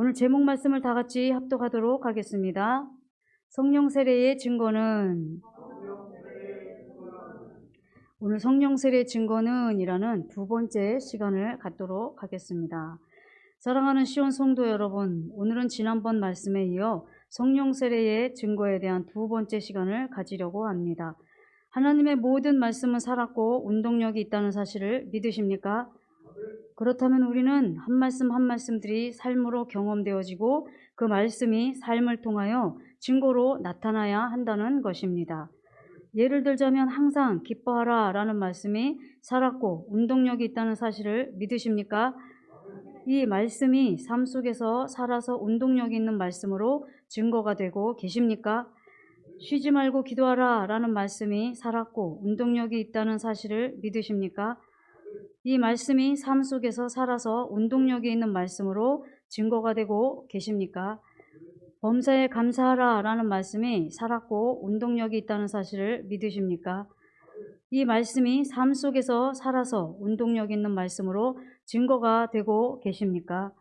오늘 제목 말씀을 다 같이 합독하도록 하겠습니다. 성령 세례의 증거는, 오늘 성령 세례의 증거는 이라는 두 번째 시간을 갖도록 하겠습니다. 사랑하는 시온 성도 여러분, 오늘은 지난번 말씀에 이어 성령 세례의 증거에 대한 두 번째 시간을 가지려고 합니다. 하나님의 모든 말씀은 살았고 운동력이 있다는 사실을 믿으십니까? 그렇다면 우리는 한 말씀 한 말씀들이 삶으로 경험되어지고 그 말씀이 삶을 통하여 증거로 나타나야 한다는 것입니다. 예를 들자면 항상 기뻐하라 라는 말씀이 살았고 운동력이 있다는 사실을 믿으십니까? 이 말씀이 삶 속에서 살아서 운동력 있는 말씀으로 증거가 되고 계십니까? 쉬지 말고 기도하라 라는 말씀이 살았고 운동력이 있다는 사실을 믿으십니까? 이 말씀이 삶 속에서 살아서 운동력이 있는 말씀으로 증거가 되고 계십니까? 범사에 감사하라 라는 말씀이 살았고 운동력이 있다는 사실을 믿으십니까? 이 말씀이 삶 속에서 살아서 운동력 있는 말씀으로 증거가 되고 계십니까?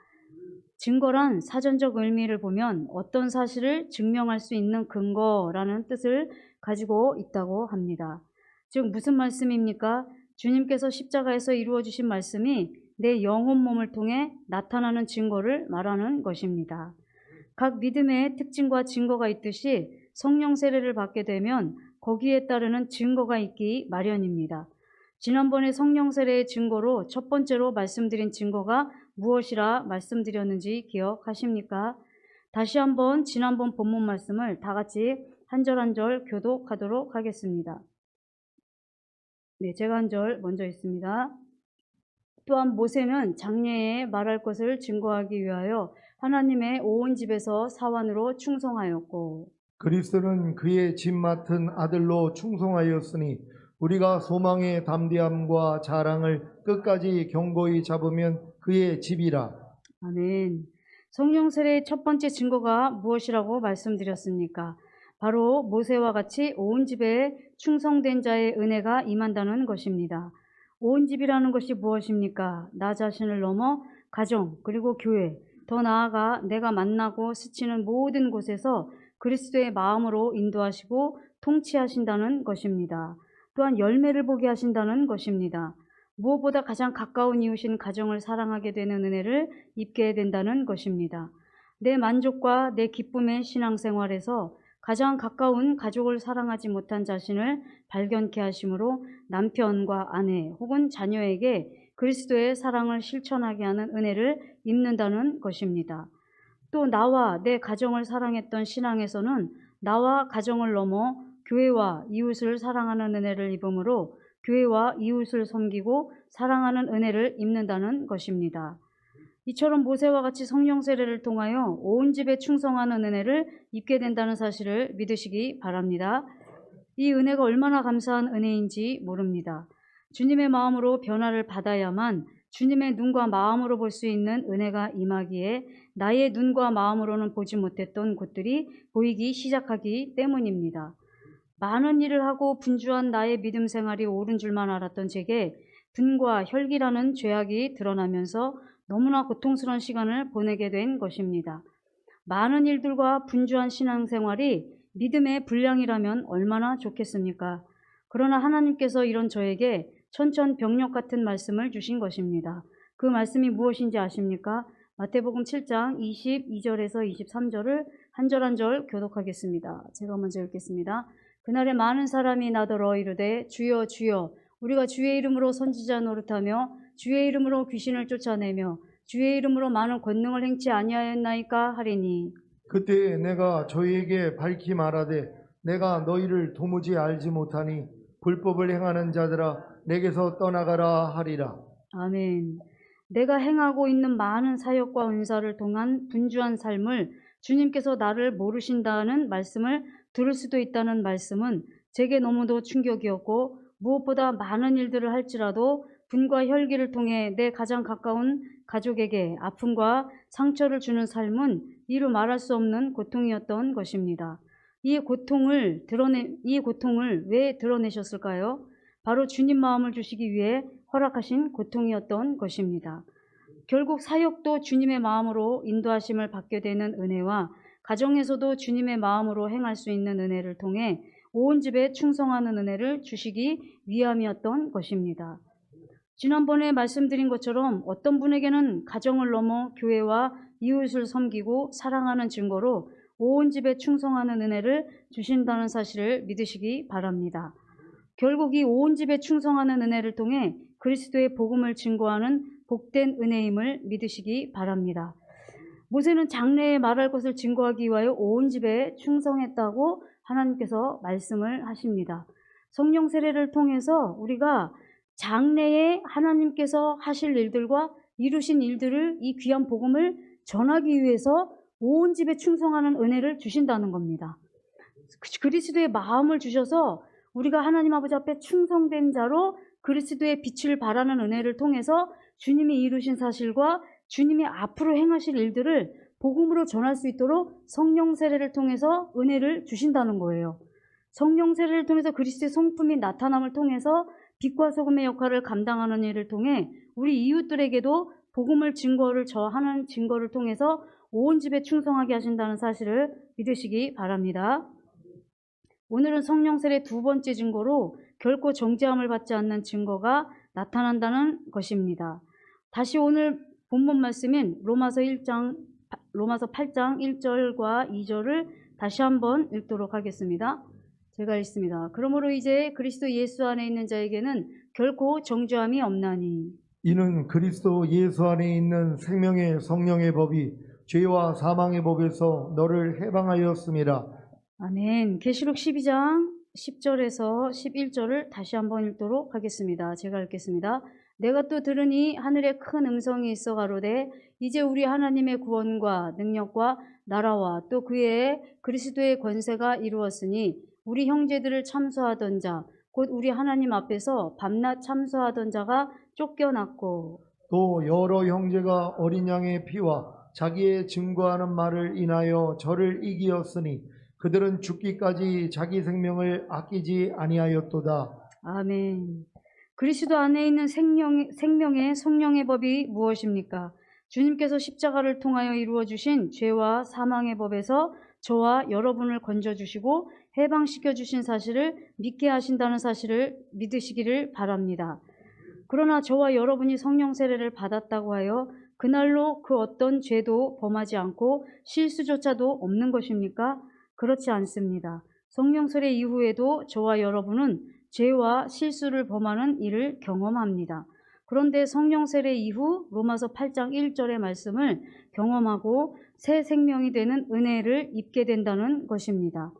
증거란 사전적 의미를 보면 어떤 사실을 증명할 수 있는 근거라는 뜻을 가지고 있다고 합니다. 즉 무슨 말씀입니까? 주님께서 십자가에서 이루어 주신 말씀이 내 영혼 몸을 통해 나타나는 증거를 말하는 것입니다. 각 믿음의 특징과 증거가 있듯이 성령 세례를 받게 되면 거기에 따르는 증거가 있기 마련입니다. 지난번에 성령 세례의 증거로 첫 번째로 말씀드린 증거가 무엇이라 말씀드렸는지 기억하십니까? 다시 한번 지난번 본문 말씀을 다 같이 한 절 한 절 교독하도록 하겠습니다. 네, 제가 한 절 먼저 있습니다. 또한 모세는 장래에 말할 것을 증거하기 위하여 하나님의 온 집에서 사환으로 충성하였고 그리스도는 그의 집 맡은 아들로 충성하였으니 우리가 소망의 담대함과 자랑을 끝까지 견고히 잡으면 그의 집이라. 아멘. 성령 세례의 첫 번째 증거가 무엇이라고 말씀드렸습니까? 바로 모세와 같이 온 집에 충성된 자의 은혜가 임한다는 것입니다. 온 집이라는 것이 무엇입니까? 나 자신을 넘어 가정 그리고 교회, 더 나아가 내가 만나고 스치는 모든 곳에서 그리스도의 마음으로 인도하시고 통치하신다는 것입니다. 또한 열매를 보게 하신다는 것입니다. 무엇보다 가장 가까운 이웃인 가정을 사랑하게 되는 은혜를 입게 된다는 것입니다. 내 만족과 내 기쁨의 신앙생활에서 가장 가까운 가족을 사랑하지 못한 자신을 발견케 하심으로 남편과 아내 혹은 자녀에게 그리스도의 사랑을 실천하게 하는 은혜를 입는다는 것입니다. 또 나와 내 가정을 사랑했던 신앙에서는 나와 가정을 넘어 교회와 이웃을 사랑하는 은혜를 입음으로 교회와 이웃을 섬기고 사랑하는 은혜를 입는다는 것입니다. 이처럼 모세와 같이 성령 세례를 통하여 온 집에 충성하는 은혜를 입게 된다는 사실을 믿으시기 바랍니다. 이 은혜가 얼마나 감사한 은혜인지 모릅니다. 주님의 마음으로 변화를 받아야만 주님의 눈과 마음으로 볼 수 있는 은혜가 임하기에 나의 눈과 마음으로는 보지 못했던 곳들이 보이기 시작하기 때문입니다. 많은 일을 하고 분주한 나의 믿음 생활이 옳은 줄만 알았던 제게 분과 혈기라는 죄악이 드러나면서 너무나 고통스러운 시간을 보내게 된 것입니다. 많은 일들과 분주한 신앙생활이 믿음의 분량이라면 얼마나 좋겠습니까? 그러나 하나님께서 이런 저에게 천천병력 같은 말씀을 주신 것입니다. 그 말씀이 무엇인지 아십니까? 마태복음 7장 22절에서 23절을 한 절 한 절 교독하겠습니다. 제가 먼저 읽겠습니다. 그날에 많은 사람이 나더러 이르되 주여 주여 우리가 주의 이름으로 선지자 노릇하며 주의 이름으로 귀신을 쫓아내며 주의 이름으로 많은 권능을 행치 아니하였나이까 하리니 그때 내가 저희에게 밝히 말하되 내가 너희를 도무지 알지 못하니 불법을 행하는 자들아 내게서 떠나가라 하리라. 아멘. 내가 행하고 있는 많은 사역과 은사를 통한 분주한 삶을 주님께서 나를 모르신다는 말씀을 들을 수도 있다는 말씀은 제게 너무도 충격이었고 무엇보다 많은 일들을 할지라도 분과 혈기를 통해 내 가장 가까운 가족에게 아픔과 상처를 주는 삶은 이루 말할 수 없는 고통이었던 것입니다. 이 고통을 왜 드러내셨을까요? 바로 주님 마음을 주시기 위해 허락하신 고통이었던 것입니다. 결국 사역도 주님의 마음으로 인도하심을 받게 되는 은혜와 가정에서도 주님의 마음으로 행할 수 있는 은혜를 통해 온 집에 충성하는 은혜를 주시기 위함이었던 것입니다. 지난번에 말씀드린 것처럼 어떤 분에게는 가정을 넘어 교회와 이웃을 섬기고 사랑하는 증거로 온 집에 충성하는 은혜를 주신다는 사실을 믿으시기 바랍니다. 결국 이 온 집에 충성하는 은혜를 통해 그리스도의 복음을 증거하는 복된 은혜임을 믿으시기 바랍니다. 모세는 장래에 말할 것을 증거하기 위하여 온 집에 충성했다고 하나님께서 말씀을 하십니다. 성령 세례를 통해서 우리가 장래에 하나님께서 하실 일들과 이루신 일들을, 이 귀한 복음을 전하기 위해서 온 집에 충성하는 은혜를 주신다는 겁니다. 그리스도의 마음을 주셔서 우리가 하나님 아버지 앞에 충성된 자로 그리스도의 빛을 발하는 은혜를 통해서 주님이 이루신 사실과 주님이 앞으로 행하실 일들을 복음으로 전할 수 있도록 성령 세례를 통해서 은혜를 주신다는 거예요. 성령 세례를 통해서 그리스도의 성품이 나타남을 통해서 빛과 소금의 역할을 감당하는 일을 통해 우리 이웃들에게도 복음을 하는 증거를 통해서 온 집에 충성하게 하신다는 사실을 믿으시기 바랍니다. 오늘은 성령 세례 두 번째 증거로 결코 정죄함을 받지 않는 증거가 나타난다는 것입니다. 다시 오늘 본문 말씀인 로마서 8장 1절과 2절을 다시 한번 읽도록 하겠습니다. 제가 읽습니다. 그러므로 이제 그리스도 예수 안에 있는 자에게는 결코 정죄함이 없나니 이는 그리스도 예수 안에 있는 생명의 성령의 법이 죄와 사망의 법에서 너를 해방하였음이라. 아멘. 계시록 12장 10절에서 11절을 다시 한번 읽도록 하겠습니다. 제가 읽겠습니다. 내가 또 들으니 하늘에 큰 음성이 있어 가로되 이제 우리 하나님의 구원과 능력과 나라와 또 그의 그리스도의 권세가 이루었으니 우리 형제들을 참소하던 자 곧 우리 하나님 앞에서 밤낮 참소하던 자가 쫓겨났고 또 여러 형제가 어린 양의 피와 자기의 증거하는 말을 인하여 저를 이기었으니 그들은 죽기까지 자기 생명을 아끼지 아니하였도다. 아멘. 그리스도 안에 있는 생명의 성령의 법이 무엇입니까? 주님께서 십자가를 통하여 이루어 주신 죄와 사망의 법에서 저와 여러분을 건져주시고 해방시켜 주신 사실을 믿게 하신다는 사실을 믿으시기를 바랍니다. 그러나 저와 여러분이 성령 세례를 받았다고 하여 그날로 그 어떤 죄도 범하지 않고 실수조차도 없는 것입니까? 그렇지 않습니다. 성령 세례 이후에도 저와 여러분은 죄와 실수를 범하는 일을 경험합니다. 그런데 성령 세례 이후 로마서 8장 1절의 말씀을 경험하고 새 생명이 되는 은혜를 입게 된다는 것입니다.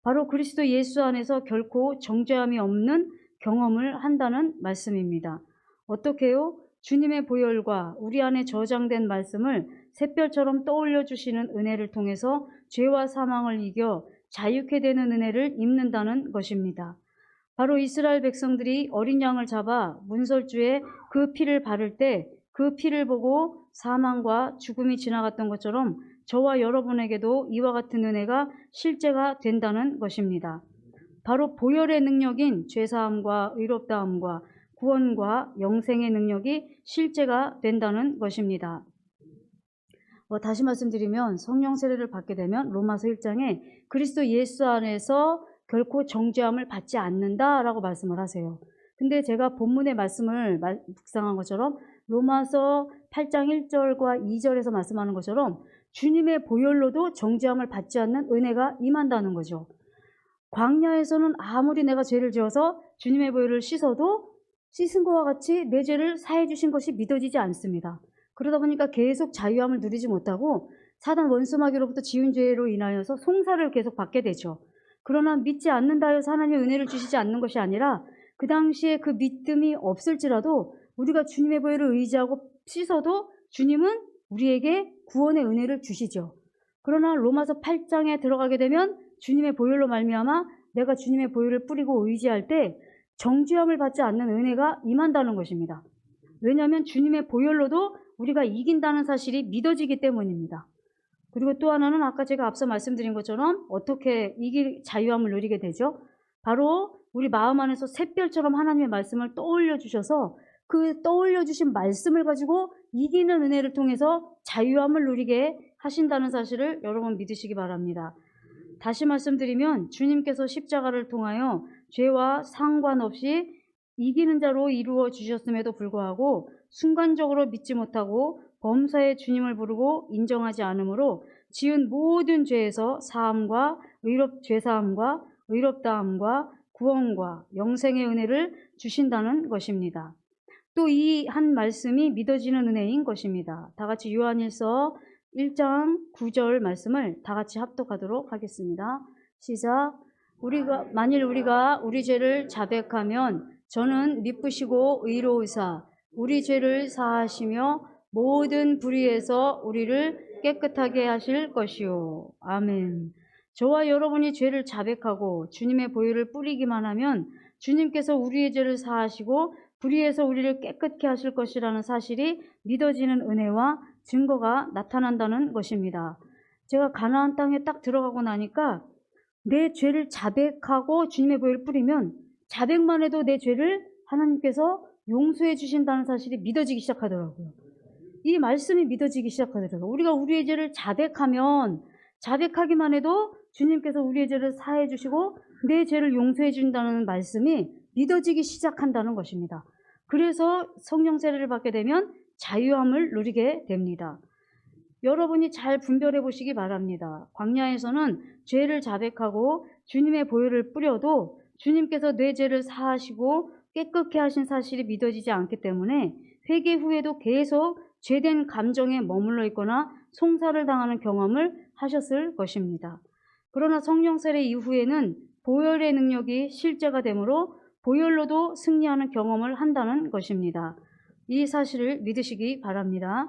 바로 그리스도 예수 안에서 결코 정죄함이 없는 경험을 한다는 말씀입니다. 어떻게요? 주님의 보혈과 우리 안에 저장된 말씀을 샛별처럼 떠올려 주시는 은혜를 통해서 죄와 사망을 이겨 자유케 되는 은혜를 입는다는 것입니다. 바로 이스라엘 백성들이 어린 양을 잡아 문설주에 그 피를 바를 때 그 피를 보고 사망과 죽음이 지나갔던 것처럼 저와 여러분에게도 이와 같은 은혜가 실제가 된다는 것입니다. 바로 보혈의 능력인 죄사함과 의롭다함과 구원과 영생의 능력이 실제가 된다는 것입니다. 다시 말씀드리면 성령 세례를 받게 되면 로마서 1장에 그리스도 예수 안에서 결코 정죄함을 받지 않는다라고 말씀을 하세요. 근데 제가 본문의 말씀을 묵상한 것처럼 로마서 8장 1절과 2절에서 말씀하는 것처럼 주님의 보혈로도 정죄함을 받지 않는 은혜가 임한다는 거죠. 광야에서는 아무리 내가 죄를 지어서 주님의 보혈을 씻어도 씻은 것과 같이 내 죄를 사해 주신 것이 믿어지지 않습니다. 그러다 보니까 계속 자유함을 누리지 못하고 사단 원수마귀로부터 지은 죄로 인하여서 송사를 계속 받게 되죠. 그러나 믿지 않는다 해서 하나님의 은혜를 주시지 않는 것이 아니라 그 당시에 그 믿음이 없을지라도 우리가 주님의 보혈을 의지하고 씻어도 주님은 우리에게 구원의 은혜를 주시죠. 그러나 로마서 8장에 들어가게 되면 주님의 보혈로 말미암아 내가 주님의 보혈을 뿌리고 의지할 때 정죄함을 받지 않는 은혜가 임한다는 것입니다. 왜냐하면 주님의 보혈로도 우리가 이긴다는 사실이 믿어지기 때문입니다. 그리고 또 하나는 아까 제가 앞서 말씀드린 것처럼 어떻게 이길 자유함을 누리게 되죠? 바로 우리 마음 안에서 샛별처럼 하나님의 말씀을 떠올려 주셔서 그 떠올려 주신 말씀을 가지고 이기는 은혜를 통해서 자유함을 누리게 하신다는 사실을 여러분 믿으시기 바랍니다. 다시 말씀드리면 주님께서 십자가를 통하여 죄와 상관없이 이기는 자로 이루어 주셨음에도 불구하고 순간적으로 믿지 못하고 범사의 주님을 부르고 인정하지 않으므로 지은 모든 죄에서 죄사함과 의롭다함과 구원과 영생의 은혜를 주신다는 것입니다. 또 이 한 말씀이 믿어지는 은혜인 것입니다. 다 같이 요한일서 1장 9절 말씀을 다 같이 합독하도록 하겠습니다. 시작. 만일 우리가 우리 죄를 자백하면 저는 미쁘시고 의로우사 우리 죄를 사하시며 모든 불의에서 우리를 깨끗하게 하실 것이요. 아멘. 저와 여러분이 죄를 자백하고 주님의 보혈을 뿌리기만 하면 주님께서 우리의 죄를 사하시고 불의에서 우리를 깨끗게 하실 것이라는 사실이 믿어지는 은혜와 증거가 나타난다는 것입니다. 제가 가나안 땅에 딱 들어가고 나니까 내 죄를 자백하고 주님의 보혈을 뿌리면 자백만 해도 내 죄를 하나님께서 용서해 주신다는 사실이 믿어지기 시작하더라고요. 이 말씀이 믿어지기 시작하더라고요. 우리가 우리의 죄를 자백하기만 해도 주님께서 우리의 죄를 사해 주시고 내 죄를 용서해 준다는 말씀이 믿어지기 시작한다는 것입니다. 그래서 성령 세례를 받게 되면 자유함을 누리게 됩니다. 여러분이 잘 분별해 보시기 바랍니다. 광야에서는 죄를 자백하고 주님의 보혈을 뿌려도 주님께서 내 죄를 사하시고 깨끗게 하신 사실이 믿어지지 않기 때문에 회개 후에도 계속 죄된 감정에 머물러 있거나 송사를 당하는 경험을 하셨을 것입니다. 그러나 성령 세례 이후에는 보혈의 능력이 실제가 되므로 보혈로도 승리하는 경험을 한다는 것입니다. 이 사실을 믿으시기 바랍니다.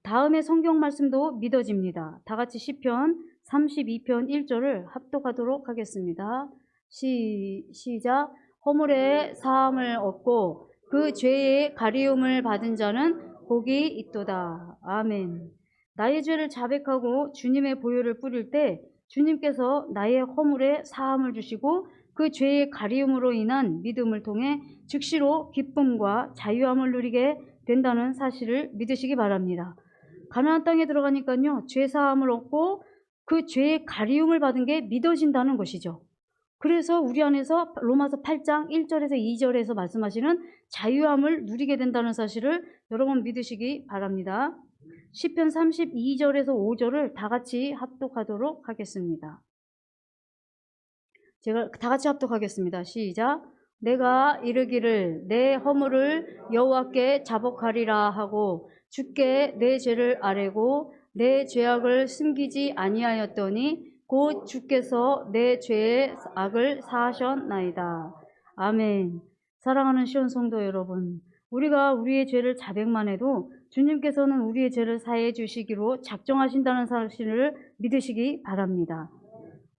다음의 성경 말씀도 믿어집니다. 다 같이 시편 32편 1절을 합독하도록 하겠습니다. 시작. 허물의 사함을 얻고 그 죄의 가리움을 받은 자는 복이 있도다. 아멘. 나의 죄를 자백하고 주님의 보혈을 뿌릴 때 주님께서 나의 허물에 사함을 주시고 그 죄의 가리움으로 인한 믿음을 통해 즉시로 기쁨과 자유함을 누리게 된다는 사실을 믿으시기 바랍니다. 가나안 땅에 들어가니까요, 죄 사함을 얻고 그 죄의 가리움을 받은 게 믿어진다는 것이죠. 그래서 우리 안에서 로마서 8장 1절에서 2절에서 말씀하시는 자유함을 누리게 된다는 사실을 여러분 믿으시기 바랍니다. 시편 32절에서 5절을 다 같이 합독하도록 하겠습니다. 제가 다 같이 합독하겠습니다. 시작. 내가 이르기를 내 허물을 여호와께 자복하리라 하고 주께 내 죄를 아뢰고 내 죄악을 숨기지 아니하였더니 곧 주께서 내 죄의 악을 사하셨나이다. 아멘. 사랑하는 시온 성도 여러분, 우리가 우리의 죄를 자백만 해도 주님께서는 우리의 죄를 사해 주시기로 작정하신다는 사실을 믿으시기 바랍니다.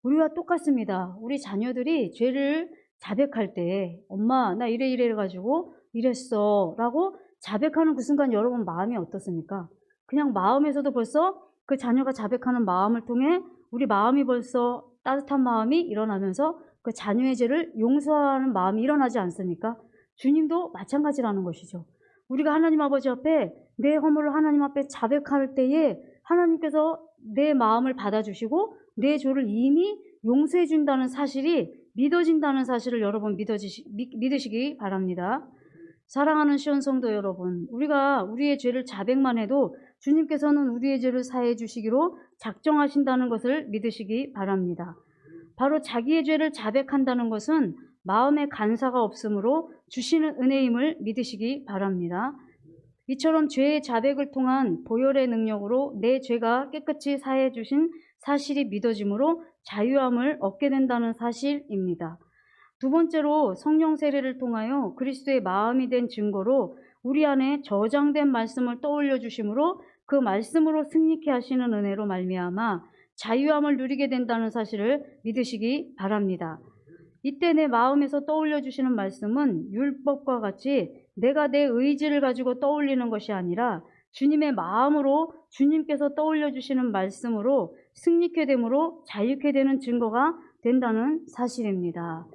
우리와 똑같습니다. 우리 자녀들이 죄를 자백할 때 엄마 나 이래 해가지고 이랬어 라고 자백하는 그 순간 여러분 마음이 어떻습니까? 그냥 마음에서도 벌써 그 자녀가 자백하는 마음을 통해 우리 마음이 벌써 따뜻한 마음이 일어나면서 그 자녀의 죄를 용서하는 마음이 일어나지 않습니까? 주님도 마찬가지라는 것이죠. 우리가 하나님 아버지 앞에 내 허물을 하나님 앞에 자백할 때에 하나님께서 내 마음을 받아주시고 내 죄를 이미 용서해 준다는 사실이 믿어진다는 사실을 여러분 믿으시기 바랍니다. 사랑하는 시온 성도 여러분, 우리가 우리의 죄를 자백만 해도 주님께서는 우리의 죄를 사해 주시기로 작정하신다는 것을 믿으시기 바랍니다. 바로 자기의 죄를 자백한다는 것은 마음에 간사가 없으므로 주시는 은혜임을 믿으시기 바랍니다. 이처럼 죄의 자백을 통한 보혈의 능력으로 내 죄가 깨끗이 사해 주신 사실이 믿어짐으로 자유함을 얻게 된다는 사실입니다. 두 번째로 성령 세례를 통하여 그리스도의 마음이 된 증거로 우리 안에 저장된 말씀을 떠올려 주심으로 그 말씀으로 승리케 하시는 은혜로 말미암아 자유함을 누리게 된다는 사실을 믿으시기 바랍니다. 이때 내 마음에서 떠올려 주시는 말씀은 율법과 같이 내가 내 의지를 가지고 떠올리는 것이 아니라 주님의 마음으로 주님께서 떠올려 주시는 말씀으로 승리케 되므로 자유케 되는 증거가 된다는 사실입니다.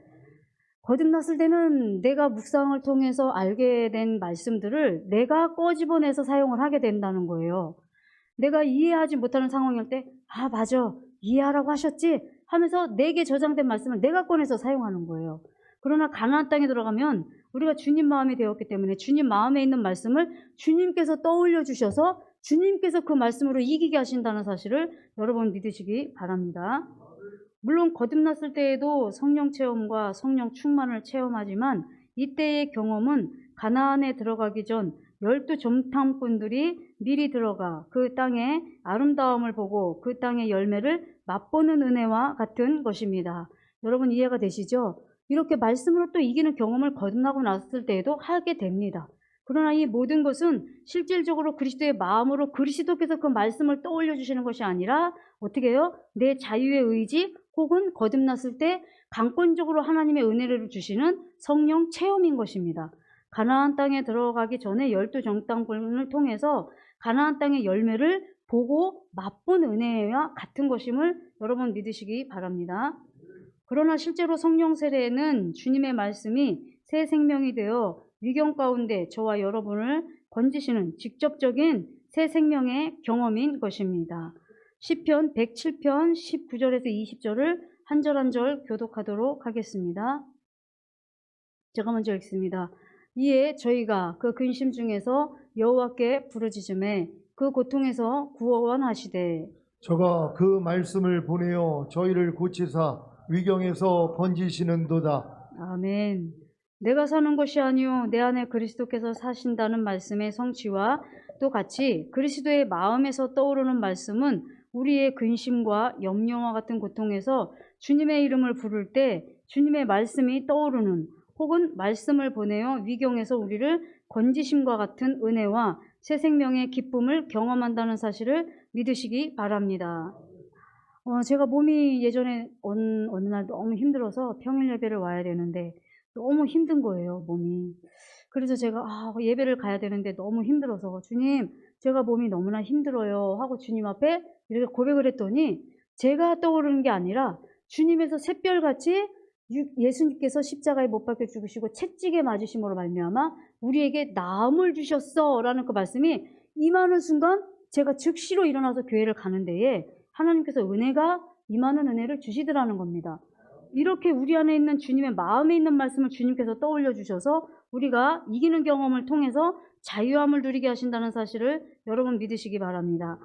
거듭났을 때는 내가 묵상을 통해서 알게 된 말씀들을 내가 꺼집어내서 사용을 하게 된다는 거예요. 내가 이해하지 못하는 상황일 때, 아, 맞아. 이해하라고 하셨지? 하면서 내게 저장된 말씀을 내가 꺼내서 사용하는 거예요. 그러나 가나안 땅에 들어가면 우리가 주님 마음이 되었기 때문에 주님 마음에 있는 말씀을 주님께서 떠올려 주셔서 주님께서 그 말씀으로 이기게 하신다는 사실을 여러분 믿으시기 바랍니다. 물론 거듭났을 때에도 성령 체험과 성령 충만을 체험하지만 이때의 경험은 가나안에 들어가기 전 12 정탐꾼들이 미리 들어가 그 땅의 아름다움을 보고 그 땅의 열매를 맛보는 은혜와 같은 것입니다. 여러분 이해가 되시죠? 이렇게 말씀으로 또 이기는 경험을 거듭나고 났을 때에도 하게 됩니다. 그러나 이 모든 것은 실질적으로 그리스도의 마음으로 그리스도께서 그 말씀을 떠올려 주시는 것이 아니라 어떻게 해요? 내 자유의 의지 혹은 거듭났을 때 강권적으로 하나님의 은혜를 주시는 성령 체험인 것입니다. 가나안 땅에 들어가기 전에 12 정탐꾼을 통해서 가나안 땅의 열매를 보고 맛본 은혜와 같은 것임을 여러분 믿으시기 바랍니다. 그러나 실제로 성령 세례는 주님의 말씀이 새 생명이 되어 위경 가운데 저와 여러분을 건지시는 직접적인 새 생명의 경험인 것입니다. 시편 107편 19절에서 20절을 한 절 한 절 교독하도록 하겠습니다. 제가 먼저 읽습니다. 이에 저희가 그 근심 중에서 여호와께 부르짖음에 그 고통에서 구원하시되 저가 그 말씀을 보내어 저희를 고치사 위경에서 건지시는도다. 아멘. 내가 사는 것이 아니요 내 안에 그리스도께서 사신다는 말씀의 성취와 또 같이 그리스도의 마음에서 떠오르는 말씀은 우리의 근심과 염려와 같은 고통에서 주님의 이름을 부를 때 주님의 말씀이 떠오르는 혹은 말씀을 보내어 위경에서 우리를 건지심과 같은 은혜와 새 생명의 기쁨을 경험한다는 사실을 믿으시기 바랍니다. 제가 몸이 예전에 어느 날 너무 힘들어서 평일 예배를 와야 되는데 너무 힘든 거예요, 몸이. 그래서 제가 예배를 가야 되는데 너무 힘들어서 주님, 제가 몸이 너무나 힘들어요 하고 주님 앞에 이렇게 고백을 했더니 제가 떠오르는 게 아니라 주님에서 샛별같이 예수님께서 십자가에 못 박혀 죽으시고 채찍에 맞으심으로 말미암아 우리에게 나음을 주셨어라는 그 말씀이 임하는 순간 제가 즉시로 일어나서 교회를 가는 데에 하나님께서 은혜가 임하는 은혜를 주시더라는 겁니다. 이렇게 우리 안에 있는 주님의 마음에 있는 말씀을 주님께서 떠올려 주셔서 우리가 이기는 경험을 통해서 자유함을 누리게 하신다는 사실을 여러분 믿으시기 바랍니다.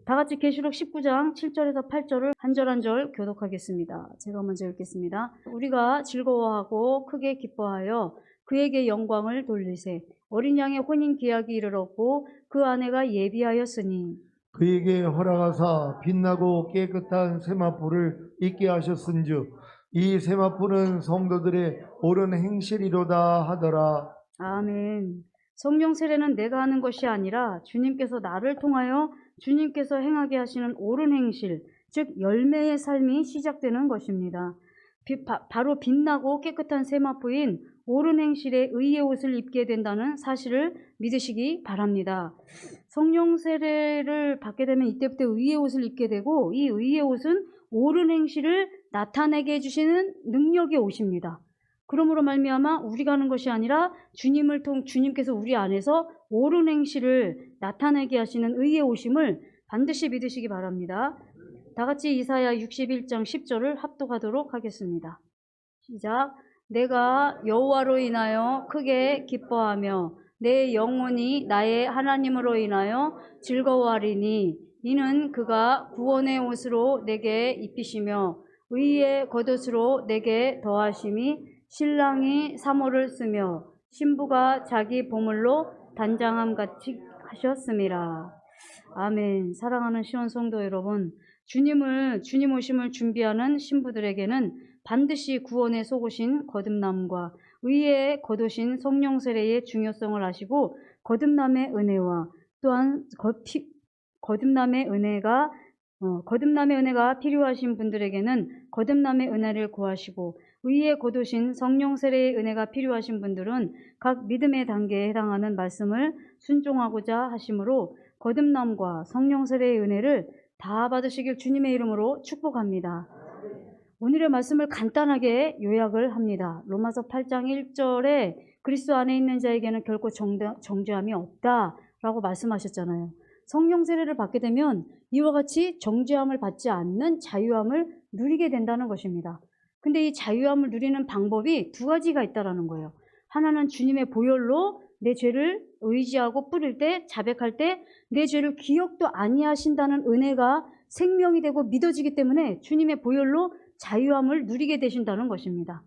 다 같이 계시록 19장 7절에서 8절을 한 절 한 절 교독하겠습니다. 제가 먼저 읽겠습니다. 우리가 즐거워하고 크게 기뻐하여 그에게 영광을 돌리세. 어린 양의 혼인 기약이 이르렀고 그 아내가 예비하였으니 그에게 허락하사 빛나고 깨끗한 세마포를 입게 하셨은즉 이 세마포는 성도들의 옳은 행실이로다 하더라. 아멘. 성령 세례는 내가 하는 것이 아니라 주님께서 나를 통하여 주님께서 행하게 하시는 옳은 행실, 즉 열매의 삶이 시작되는 것입니다. 바로 빛나고 깨끗한 세마포인 옳은 행실의 의의 옷을 입게 된다는 사실을 믿으시기 바랍니다. 성령 세례를 받게 되면 이때부터 의의 옷을 입게 되고 이 의의 옷은 옳은 행실을 나타내게 해주시는 능력의 옷입니다. 그러므로 말미암아 우리가 하는 것이 아니라 주님께서 우리 안에서 옳은 행실을 나타내게 하시는 의의 오심을 반드시 믿으시기 바랍니다. 다 같이 이사야 61장 10절을 합독하도록 하겠습니다. 시작. 내가 여호와로 인하여 크게 기뻐하며 내 영혼이 나의 하나님으로 인하여 즐거워하리니 이는 그가 구원의 옷으로 내게 입히시며 의의 겉옷으로 내게 더하심이 신랑이 사모를 쓰며 신부가 자기 보물로 단장함 같이 하셨음이라. 아멘. 사랑하는 시온 성도 여러분, 주님 오심을 준비하는 신부들에게는 반드시 구원의 속옷인 거듭남과 의의 겉옷인 성령 세례의 중요성을 아시고 거듭남의 은혜와 또한 거듭남의 은혜가 필요하신 분들에게는 거듭남의 은혜를 구하시고 의의 겉옷인 성령 세례의 은혜가 필요하신 분들은 각 믿음의 단계에 해당하는 말씀을 순종하고자 하심으로 거듭남과 성령 세례의 은혜를 다 받으시길 주님의 이름으로 축복합니다. 오늘의 말씀을 간단하게 요약을 합니다. 로마서 8장 1절에 그리스도 안에 있는 자에게는 결코 정죄함이 없다라고 말씀하셨잖아요. 성령 세례를 받게 되면 이와 같이 정죄함을 받지 않는 자유함을 누리게 된다는 것입니다. 근데 이 자유함을 누리는 방법이 두 가지가 있다라는 거예요. 하나는 주님의 보혈로 내 죄를 의지하고 뿌릴 때, 자백할 때 내 죄를 기억도 아니하신다는 은혜가 생명이 되고 믿어지기 때문에 주님의 보혈로 자유함을 누리게 되신다는 것입니다.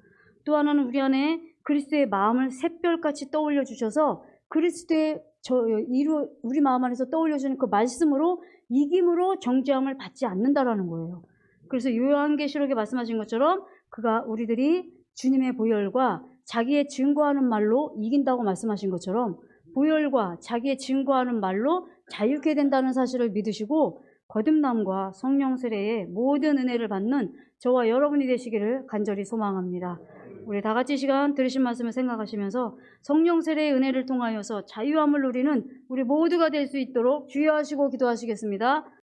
또 하나는 우리 안에 그리스도의 마음을 샛별같이 떠올려 주셔서 그리스도의 우리 마음 안에서 떠올려 주는 그 말씀으로 이김으로 정죄함을 받지 않는다라는 거예요. 그래서 요한계시록에 말씀하신 것처럼 그가 우리들이 주님의 보혈과 자기의 증거하는 말로 이긴다고 말씀하신 것처럼 보혈과 자기의 증거하는 말로 자유케 된다는 사실을 믿으시고 거듭남과 성령 세례의 모든 은혜를 받는 저와 여러분이 되시기를 간절히 소망합니다. 우리 다 같이 시간 들으신 말씀을 생각하시면서 성령 세례의 은혜를 통하여서 자유함을 누리는 우리 모두가 될 수 있도록 주의하시고 기도하시겠습니다.